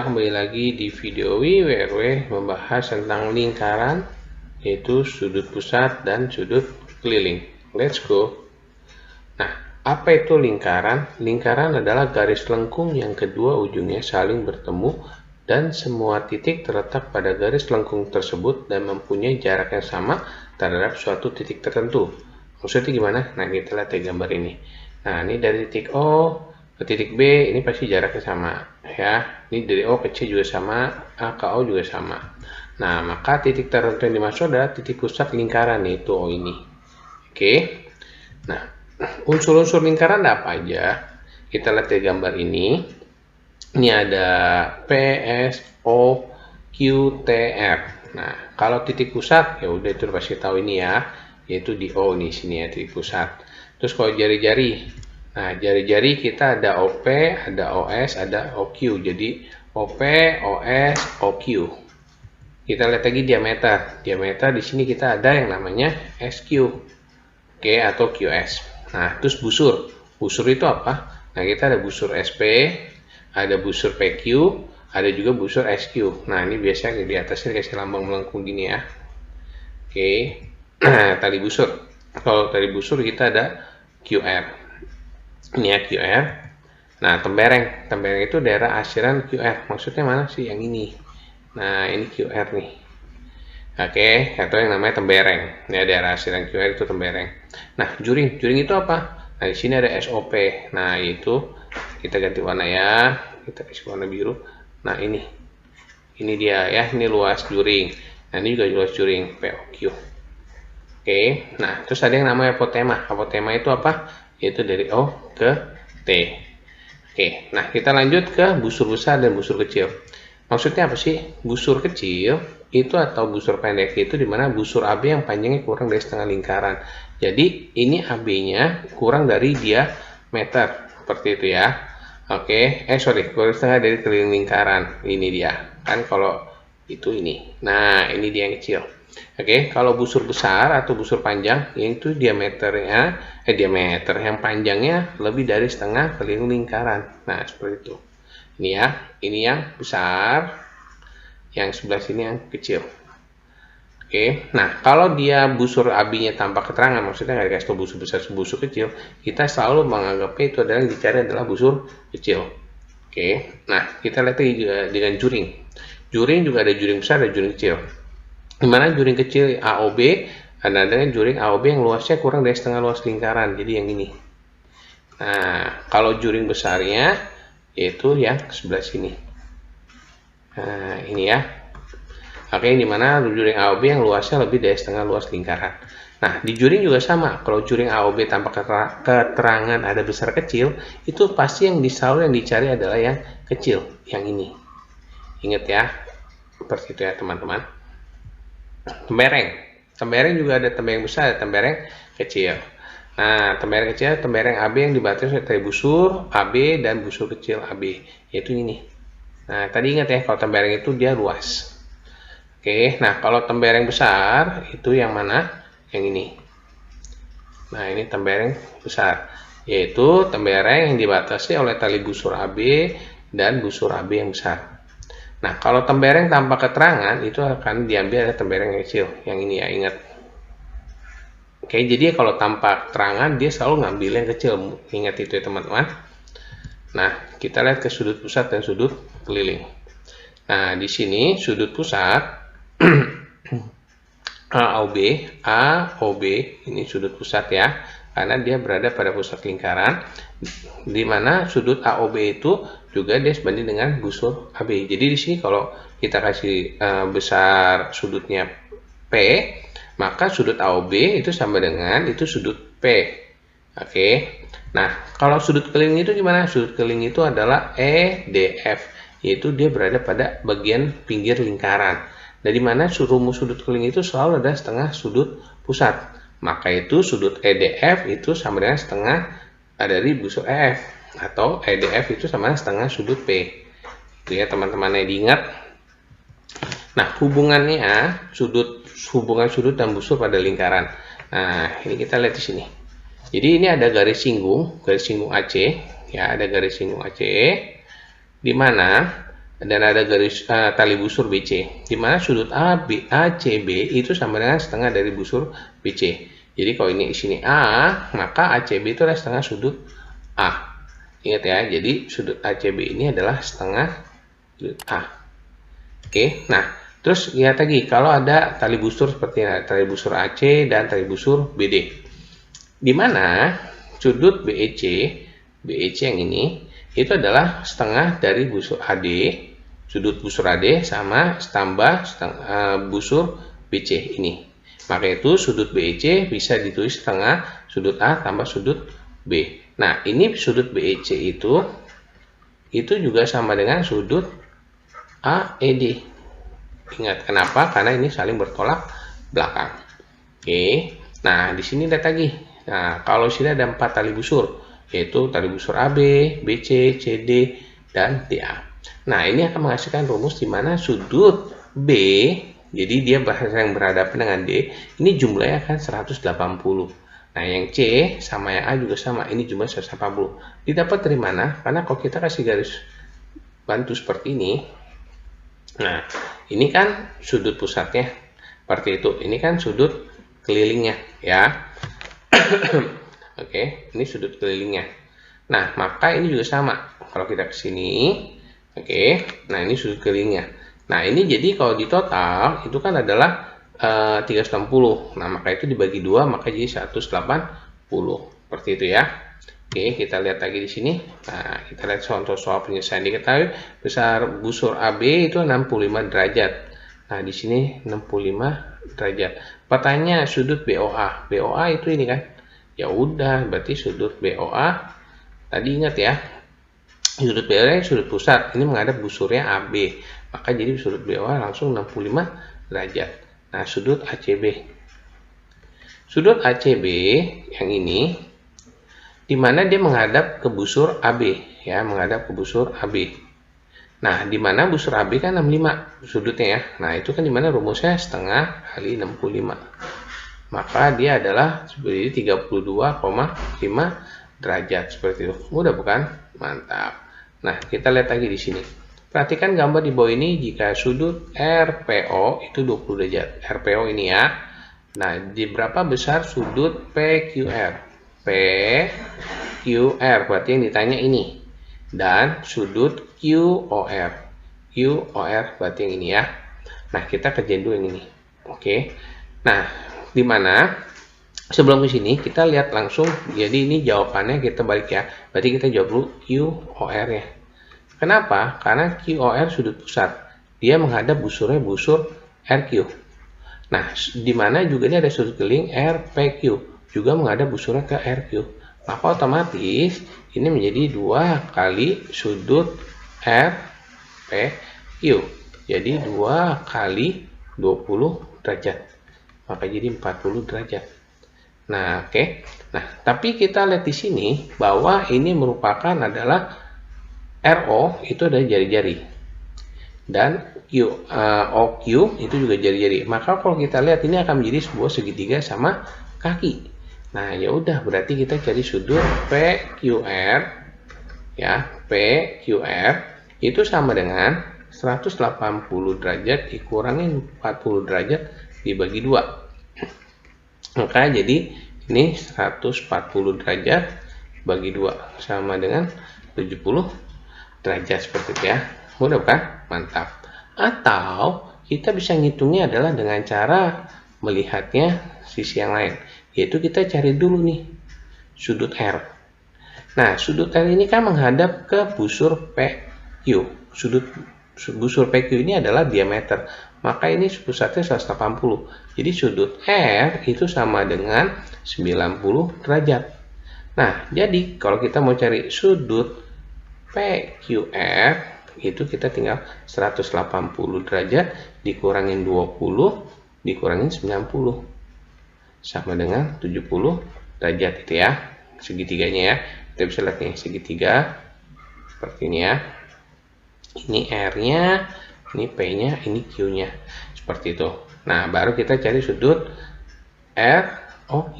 Ya, kembali lagi di video WWRW membahas tentang lingkaran, yaitu sudut pusat dan sudut keliling. Let's go. Nah, apa itu lingkaran? Lingkaran adalah garis lengkung yang kedua ujungnya saling bertemu dan semua titik terletak pada garis lengkung tersebut dan mempunyai jarak yang sama terhadap suatu titik tertentu. Maksudnya gimana? Nah, kita lihat di gambar ini. Nah, ini dari titik O ke titik B, ini pasti jaraknya sama. Ya, ini dari O ke C juga sama, A ke O juga sama. Nah, maka titik tertentu yang dimaksud adalah titik pusat lingkaran, yaitu O ini. Oke. Nah, unsur-unsur lingkaran ada apa aja? Kita lihat di gambar ini. Ini ada P, S, O, Q, T, R. Nah, kalau titik pusat, ya udah itu pasti tahu ini ya, yaitu di O nih, sini ya titik pusat. Terus kalau jari-jari, nah jari-jari kita ada OP, ada OS, ada OQ. Jadi OP, OS, OQ. Kita lihat lagi diameter. Diameter di sini kita ada yang namanya SQ, oke, atau QS. Nah, terus busur. Busur itu apa? Nah, kita ada busur SP, ada busur PQ, ada juga busur SQ. Nah, ini biasanya di atasnya dikasih lambang melengkung gini ya. Oke. Nah, tali busur. Kalau tali busur kita ada QR. Ini ya QR. Nah, tembereng. Tembereng itu daerah asiran QR. Maksudnya mana sih? Yang ini. Nah, ini QR nih. Oke, atau yang namanya tembereng. Ya, daerah asiran QR itu tembereng. Nah, juring. Juring itu apa? Nah, di sini ada SOP. Nah, itu kita ganti warna ya. Kita kasih warna biru. Nah, ini. Ini dia ya, ini luas juring. Nah, ini juga luas juring POQ. Oke. Nah, terus ada yang namanya apotema. Apotema itu apa? Yaitu dari O ke T. Oke. Nah, kita lanjut ke busur besar dan busur kecil. Maksudnya apa sih? Busur kecil itu atau busur pendek itu dimana busur AB yang panjangnya kurang dari setengah lingkaran. Jadi ini AB-nya kurang dari diameter, seperti itu ya. Oke, kurang setengah dari keliling lingkaran. Ini dia. Kan kalau itu ini. Nah, ini dia yang kecil. Oke, kalau busur besar atau busur panjang, itu diameternya, diameter yang panjangnya lebih dari setengah keliling lingkaran. Nah, seperti itu. Ini ya, ini yang besar, yang sebelah sini yang kecil. Oke, nah kalau dia busur AB-nya tanpa keterangan, maksudnya nggak dikasih tahu busur besar, busur kecil, kita selalu menganggapnya itu adalah yang dicari adalah busur kecil. Oke, nah kita lihat lagi juga dengan juring. Juring juga ada juring besar, ada juring kecil. Dimana juring kecil AOB, ada dengan juring AOB yang luasnya kurang dari setengah luas lingkaran, jadi yang ini. Nah, kalau juring besarnya, yaitu yang sebelah sini. Nah, ini ya. Oke, di mana juring AOB yang luasnya lebih dari setengah luas lingkaran. Nah, di juring juga sama. Kalau juring AOB tanpa keterangan ada besar kecil, itu pasti yang selalu yang dicari adalah yang kecil, yang ini. Ingat ya, seperti itu ya teman-teman. Tembereng. Tembereng juga ada tembereng besar, ada tembereng kecil. Nah, tembereng kecil, tembereng AB yang dibatasi oleh tali busur AB dan busur kecil AB, yaitu ini. Nah, tadi ingat ya, kalau tembereng itu dia luas. Oke, nah kalau tembereng besar itu yang mana? Yang ini. Nah, ini tembereng besar, yaitu tembereng yang dibatasi oleh tali busur AB dan busur AB yang besar. Nah, kalau tembereng tanpa keterangan itu akan diambil ada tembereng yang kecil, yang ini ya, ingat. Oke, jadi kalau tanpa keterangan dia selalu ngambil yang kecil, ingat itu ya teman-teman. Nah, kita lihat ke sudut pusat dan sudut keliling. Nah, di sini sudut pusat AOB ini sudut pusat ya, karena dia berada pada pusat lingkaran, di mana sudut AOB itu juga dia sebanding dengan busur AB. Jadi di sini kalau kita kasih besar sudutnya P, maka sudut AOB itu sama dengan itu sudut P. Oke. Nah, kalau sudut keliling itu gimana? Sudut keliling itu adalah EDF, yaitu dia berada pada bagian pinggir lingkaran. Dari mana rumus sudut keliling itu selalu ada setengah sudut pusat. Maka itu sudut EDF itu sama dengan setengah dari busur EF, atau EDF itu sama dengan setengah sudut P. Itu ya teman-teman yang diingat. Nah, hubungannya hubungan sudut dan busur pada lingkaran. Nah, ini kita lihat di sini. Jadi ini ada garis singgung AC, ya ada garis singgung AC, di mana dan ada garis tali busur BC, di mana sudut ACB itu sama dengan setengah dari busur BC. Jadi kalau ini di sini A, maka ACB itu adalah setengah sudut A. Ingat ya, jadi sudut ACB ini adalah setengah sudut A. Oke, nah terus lihat lagi kalau ada tali busur seperti ini, tali busur AC dan tali busur BD, di mana sudut BEC yang ini itu adalah setengah dari busur AD, sudut busur AD sama tambah busur BC ini. Maka itu sudut BEC bisa ditulis setengah sudut A tambah sudut B. Nah, ini sudut BEC itu juga sama dengan sudut AED. Ingat kenapa? Karena ini saling bertolak belakang. Oke. Nah, di sini lihat lagi. Nah, kalau sini ada 4 tali busur, yaitu tali busur AB, BC, CD, dan DA. Nah, ini akan menghasilkan rumus di mana sudut B, jadi dia yang berhadapan dengan D, ini jumlahnya akan 180. Nah, yang C sama yang A juga sama, ini jumlah 180. Didapat dari mana? Karena kalau kita kasih garis bantu seperti ini, nah, ini kan sudut pusatnya, seperti itu. Ini kan sudut kelilingnya, ya. Oke, ini sudut kelilingnya. Nah, maka ini juga sama. Kalau kita ke sini, oke, nah ini sudut kelilingnya. Nah, ini jadi kalau di total itu kan adalah 360. Nah, maka itu dibagi 2, maka jadi 180. Seperti itu ya. Oke, kita lihat lagi di sini. Nah, kita lihat contoh soal penyelesaian. Diketahui besar busur AB itu 65 derajat. Nah, di sini 65 derajat. Pertanyaan sudut BOA. BOA itu ini kan. Ya udah, berarti sudut BOA tadi ingat ya. Sudut BOA sudut pusat. Ini menghadap busurnya AB. Maka jadi sudut BOA langsung 65 derajat. Nah, sudut ACB. Sudut ACB yang ini di mana dia menghadap ke busur AB, ya, menghadap ke busur AB. Nah, di mana busur AB kan 65 sudutnya ya. Nah, itu kan di mana rumusnya setengah kali 65. Maka dia adalah seperti 32,5 derajat seperti itu. Mudah bukan? Mantap. Nah, kita lihat lagi di sini. Perhatikan gambar di bawah ini jika sudut RPO itu 20 derajat. RPO ini ya. Nah, di berapa besar sudut PQR? PQR berarti yang ditanya ini. Dan sudut QOR. QOR berarti yang ini ya. Nah, kita kerjain dulu yang ini. Oke. Nah, di mana sebelum ke sini kita lihat langsung. Jadi ini jawabannya kita balik ya. Berarti kita jawab dulu QOR ya. Kenapa? Karena QOR sudut pusat. Dia menghadap busurnya busur RQ. Nah, di mana juga ini ada sudut keliling RPQ. Juga menghadap busurnya ke RQ. Maka otomatis ini menjadi 2 kali sudut RPQ. Jadi 2 kali 20 derajat. Maka jadi 40 derajat. Nah, oke. Nah, tapi kita lihat di sini bahwa ini merupakan adalah RO itu adalah jari-jari dan OQ itu juga jari-jari. Maka kalau kita lihat ini akan menjadi sebuah segitiga sama kaki. Nah, ya udah berarti kita cari sudut PQR ya, PQR itu sama dengan 180 derajat dikurangi 40 derajat dibagi 2. Maka jadi ini 140 derajat bagi 2 sama dengan 70 derajat seperti itu ya. Mudah bukan? Mantap. Atau kita bisa ngitungnya adalah dengan cara melihatnya sisi yang lain, yaitu kita cari dulu nih sudut R. Nah, sudut R ini kan menghadap ke busur PQ. Sudut busur PQ ini adalah diameter, maka ini pusatnya 180. Jadi sudut R itu sama dengan 90 derajat. Nah, jadi kalau kita mau cari sudut PQR itu kita tinggal 180 derajat dikurangin 20 dikurangin 90 sama dengan 70 derajat itu ya, segitiganya ya. Kita bisa lihat nih segitiga seperti ini ya. Ini R-nya, ini P-nya, ini Q-nya seperti itu. Nah, baru kita cari sudut ROQ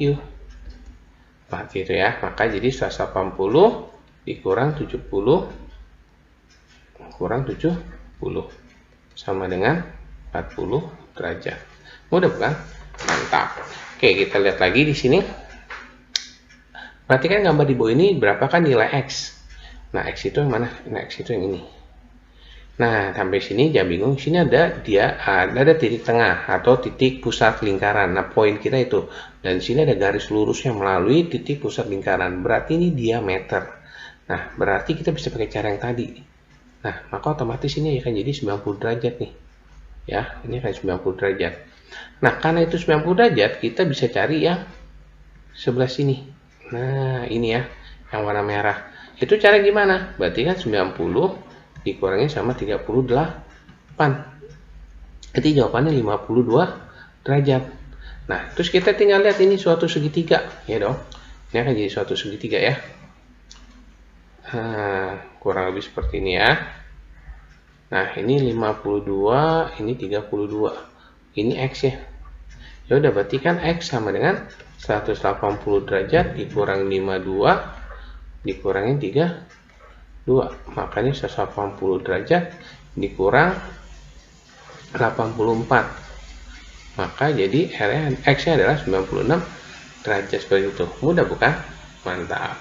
seperti itu ya. Maka jadi 180 dikurang 70 kurang 70 sama dengan 40 derajat. Mudah bukan? Mantap. Oke, kita lihat lagi di sini. Perhatikan gambar di bawah ini, berapakah nilai X? Nah, X itu yang mana? Nah, X itu yang ini. Nah, sampai sini jangan bingung. Sini ada titik tengah atau titik pusat lingkaran. Nah, poin kita itu. Dan sini ada garis lurusnya melalui titik pusat lingkaran. Berarti ini diameter. Nah, berarti kita bisa pakai cara yang tadi. Nah, maka otomatis ini akan jadi 90 derajat nih. Ya, ini akan 90 derajat. Nah, karena itu 90 derajat, kita bisa cari yang sebelah sini. Nah, ini ya, yang warna merah. Itu cara gimana? Berarti kan 90 dikurangi sama 38. Jadi jawabannya 52 derajat. Nah, terus kita tinggal lihat ini suatu segitiga, ya dong. Ini akan jadi suatu segitiga ya. Nah, kurang lebih seperti ini ya. Nah, ini 52, ini 32. Ini X ya. Ya udah, berarti kan X sama dengan 180 derajat dikurangi 52 dikurangi 32. Makanya 180 derajat dikurang 84. Maka jadi X-nya adalah 96 derajat seperti itu. Mudah bukan? Mantap.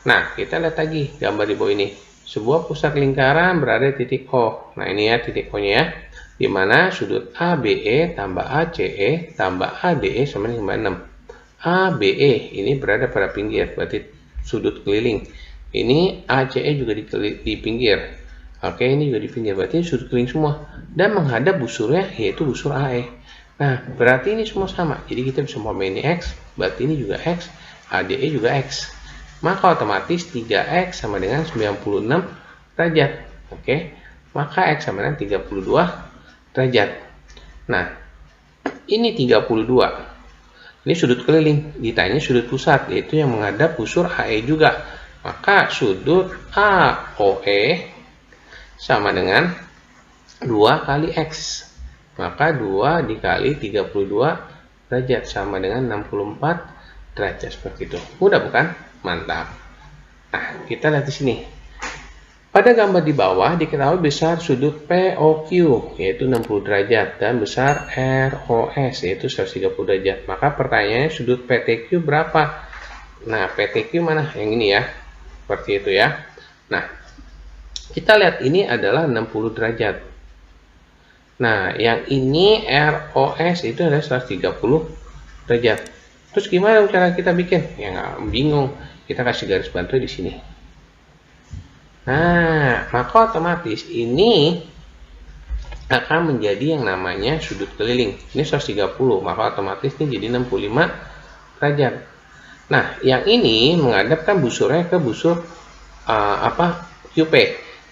Nah, kita lihat lagi gambar di bawah ini. Sebuah pusat lingkaran berada di titik O. Nah, ini ya titik O-nya ya. Di mana sudut ABE tambah ACE tambah ADE sama dengan 6. ABE ini berada pada pinggir, berarti sudut keliling. Ini ACE juga di pinggir. Oke, ini juga di pinggir, berarti sudut keliling semua. Dan menghadap busurnya yaitu busur AE. Nah, berarti ini semua sama. Jadi kita bisa mau ini X, berarti ini juga X, ADE juga X. Maka otomatis 3X sama dengan 96 derajat. Oke, maka X sama dengan 32 derajat. Nah, ini 32. Ini sudut keliling, ditanya sudut pusat, yaitu yang menghadap busur AE juga. Maka sudut AOE sama dengan 2 kali X. Maka 2 dikali 32 derajat sama dengan 64 derajat seperti itu. Mudah bukan? Mantap. Nah, kita lihat di sini. Pada gambar di bawah diketahui besar sudut POQ yaitu 60 derajat dan besar ROS yaitu 130 derajat. Maka pertanyaannya sudut PTQ berapa? Nah, PTQ mana? Yang ini ya. Seperti itu ya. Nah, kita lihat ini adalah 60 derajat. Nah, yang ini ROS itu adalah 130 derajat. Terus gimana cara kita bikin? Ya nggak bingung. Kita kasih garis bantu di sini. Nah, maka otomatis ini akan menjadi yang namanya sudut keliling. Ini 130, maka otomatis ini jadi 65 derajat. Nah, yang ini menghadapkan busurnya ke busur QP.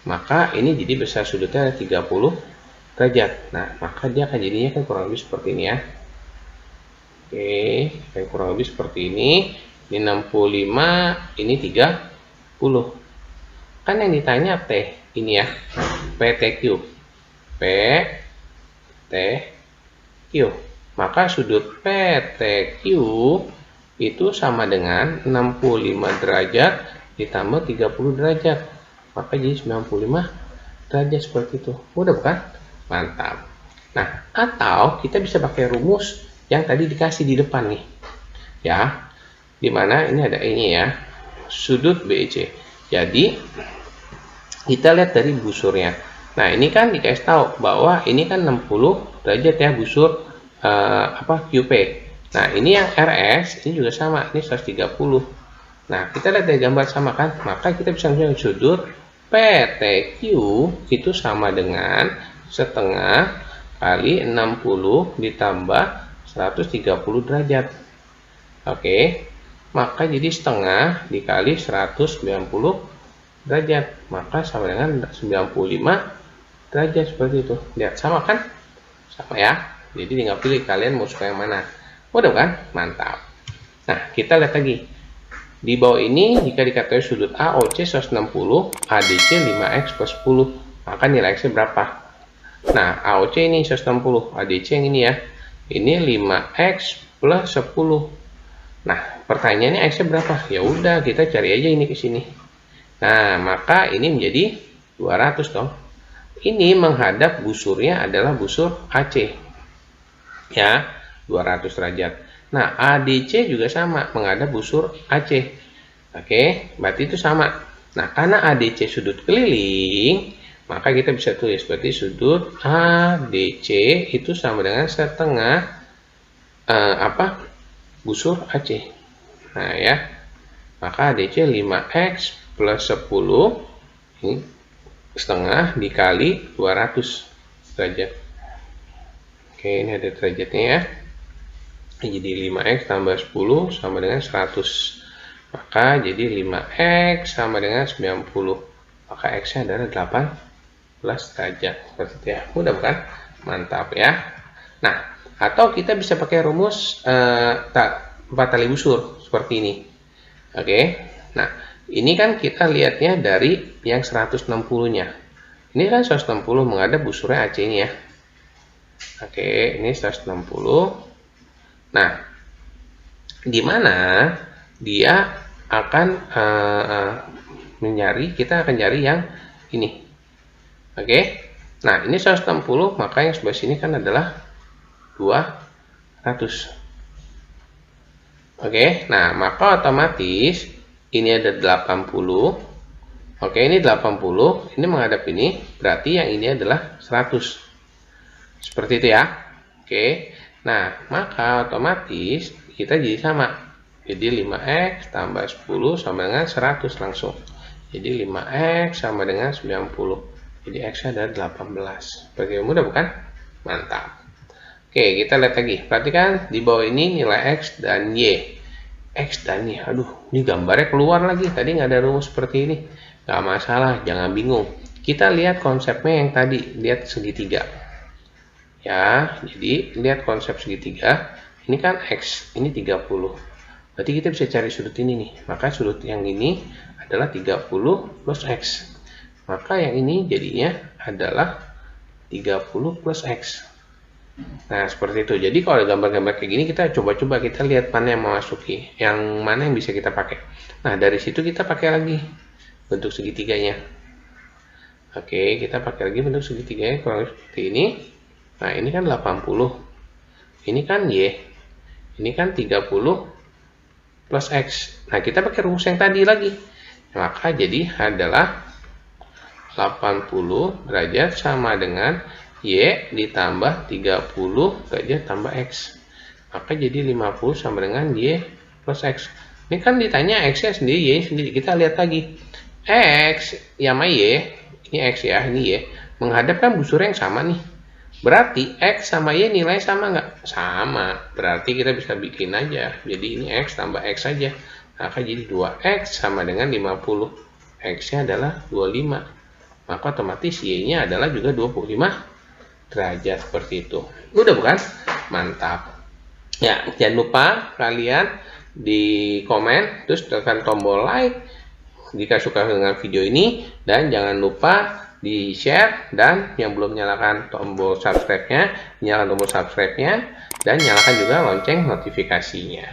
Maka ini jadi besar sudutnya 30 derajat. Nah, maka dia akan jadinya kan kurang lebih seperti ini ya. Oke, kayak kurang lebih seperti ini. Ini 65, ini 30. Kan yang ditanya T ini ya, PTQ. PTQ. Maka sudut PTQ itu sama dengan 65 derajat ditambah 30 derajat. Maka jadi 95 derajat seperti itu. Mudah bukan? Mantap. Nah, atau kita bisa pakai rumus yang tadi dikasih di depan nih. Ya. Dimana ini ada ini ya. Sudut BEC. Jadi kita lihat dari busurnya. Nah, ini kan dikasih tahu bahwa ini kan 60 derajat ya busur QP. Nah, ini yang RS ini juga sama, ini 130. Nah, kita lihat dari gambar sama kan, maka kita bisa menjadi sudut PTQ itu sama dengan setengah kali 60 ditambah 130 derajat. Oke. Maka jadi setengah dikali 190 derajat, maka sama dengan 95 derajat seperti itu. Lihat sama kan? Sama ya. Jadi tinggal pilih kalian mau suka yang mana. Mudah kan? Mantap. Nah, kita lihat lagi. Di bawah ini jika dikatakan sudut AOC 160, ADC 5X plus 10, maka nilai X-nya berapa? Nah, AOC ini 160, ADC yang ini ya. Ini 5X plus 10. Nah, pertanyaannya X-nya berapa? Ya udah, kita cari aja ini ke sini. Nah, maka ini menjadi 200 dong. ini menghadap busurnya adalah busur AC. Ya, 200 derajat. Nah, ADC juga sama, menghadap busur AC. Oke, berarti itu sama. Nah, karena ADC sudut keliling, maka kita bisa tulis berarti sudut ADC itu sama dengan setengah busur AC. Nah, ya. Maka ADC 5X plus 10 ini setengah dikali 200 derajat. Oke, ini ada derajatnya ya. Jadi 5X tambah 10 sama dengan 100. Maka jadi 5X sama dengan 90. Maka X-nya adalah 18 derajat. Seperti itu ya. Mudah bukan? Mantap ya. Nah, atau kita bisa pakai rumus 4 tali busur seperti ini. Oke. Nah, ini kan kita lihatnya dari yang 160-nya. Ini kan 160 menghadap busurnya AC ini ya. Oke, ini 160. Nah, di mana dia akan kita akan cari yang ini. Oke. Nah, ini 160, maka yang sebelah sini kan adalah 200. Oke, nah maka otomatis ini ada 80. Oke, ini 80, ini menghadap ini, berarti yang ini adalah 100. Seperti itu ya. Oke, nah maka otomatis kita jadi sama. Jadi 5X tambah 10 sama dengan 100 langsung. Jadi 5X sama dengan 90. Jadi X adalah 18. Seperti mudah bukan? Mantap. Oke, kita lihat lagi. Perhatikan di bawah ini nilai X dan Y. X dan Y. Aduh, ini gambarnya keluar lagi. Tadi nggak ada rumus seperti ini. Nggak masalah, jangan bingung. Kita lihat konsepnya yang tadi. Lihat segitiga. Ya, jadi lihat konsep segitiga. Ini kan X, ini 30. Berarti kita bisa cari sudut ini nih. Maka sudut yang ini adalah 30 plus X. Maka yang ini jadinya adalah 30 plus X. Nah, seperti itu. Jadi kalau ada gambar-gambar kayak gini, kita coba-coba kita lihat mana yang memasuki, yang mana yang bisa kita pakai. Nah, dari situ kita pakai lagi bentuk segitiganya. Oke, kita pakai lagi bentuk segitiganya kurang seperti ini. Nah, ini kan 80. Ini kan Y. Ini kan 30 plus X. Nah, kita pakai rumus yang tadi lagi. Maka jadi adalah 80 derajat sama dengan Y ditambah 30 derajat tambah X. Maka jadi 50 sama dengan Y plus X. Ini kan ditanya X-nya sendiri, Y sendiri. Kita lihat lagi. X sama Y, ini X ya, ini Y. Menghadapkan busur yang sama nih. Berarti X sama Y nilai sama nggak? Sama. Berarti kita bisa bikin aja. Jadi ini X tambah X saja. Maka jadi 2X sama dengan 50. X-nya adalah 25. Maka otomatis Y-nya adalah juga 25 derajat seperti itu. Udah bukan? Mantap. Ya, jangan lupa kalian di komen, terus tekan tombol like jika suka dengan video ini, dan jangan lupa di share, dan yang belum nyalakan tombol subscribe-nya, nyalakan tombol subscribe-nya, dan nyalakan juga lonceng notifikasinya.